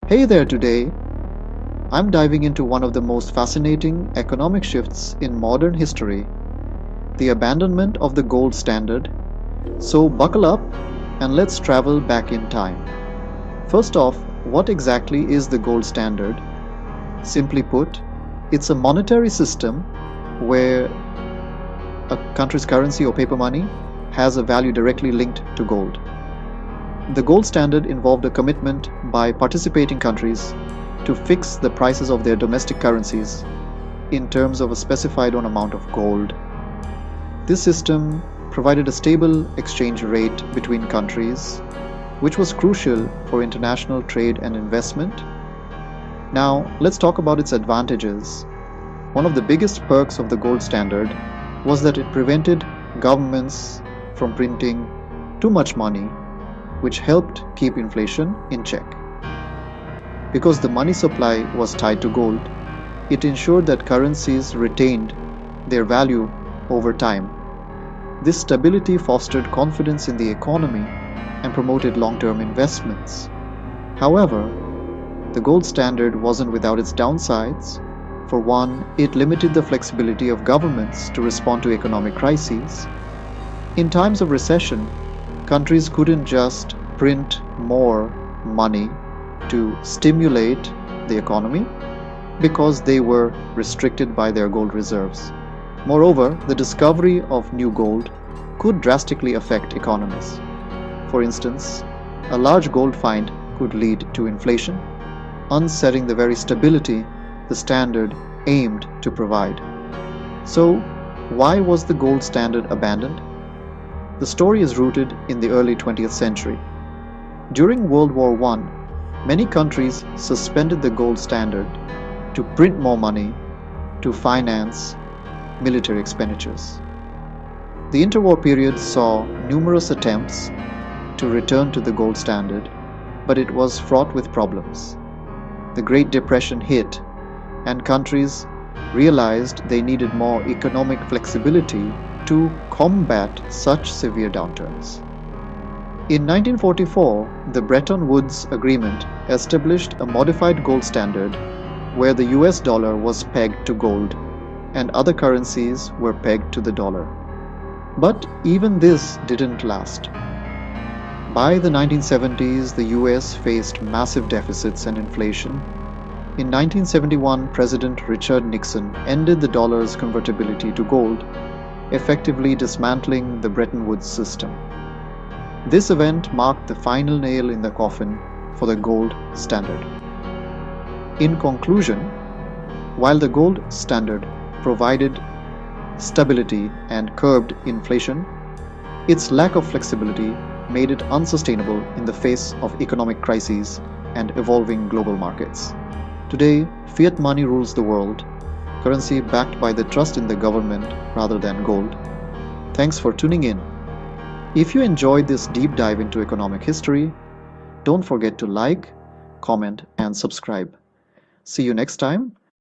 Hey there, today I'm diving into one of the most fascinating economic shifts in modern history, the abandonment of the gold standard. So, buckle up and let's travel back in time. First off, what exactly is the gold standard? Simply put, it's a monetary system where a country's currency or paper money has a value directly linked to gold. The gold standard involved a commitment by participating countries to fix the prices of their domestic currencies in terms of a specified amount of gold. This system provided a stable exchange rate between countries, which was crucial for international trade and investment. Now, let's talk about its advantages. One of the biggest perks of the gold standard was that it prevented governments from printing too much money, which helped keep inflation in check. Because the money supply was tied to gold, it ensured that currencies retained their value over time. This stability fostered confidence in the economy and promoted long-term investments. However, the gold standard wasn't without its downsides. For one, it limited the flexibility of governments to respond to economic crises. In times of recession, countries couldn't just print more money to stimulate the economy because they were restricted by their gold reserves. Moreover, the discovery of new gold could drastically affect economies. For instance, a large gold find could lead to inflation, unsetting the very stability the standard aimed to provide. So, why was the gold standard abandoned? The story is rooted in the early 20th century. During World War I, many countries suspended the gold standard to print more money to finance military expenditures. The interwar period saw numerous attempts to return to the gold standard, but it was fraught with problems. The Great Depression hit, and countries realized they needed more economic flexibility to combat such severe downturns. In 1944, the Bretton Woods Agreement established a modified gold standard where the US dollar was pegged to gold and other currencies were pegged to the dollar. But even this didn't last. By the 1970s, the US faced massive deficits and inflation. In 1971, President Richard Nixon ended the dollar's convertibility to gold, effectively dismantling the Bretton Woods system. This event marked the final nail in the coffin for the gold standard. In conclusion, while the gold standard provided stability and curbed inflation, its lack of flexibility made it unsustainable in the face of economic crises and evolving global markets. Today, fiat money rules the world, currency backed by the trust in the government rather than gold. Thanks for tuning in. If you enjoyed this deep dive into economic history, don't forget to like, comment, and subscribe. See you next time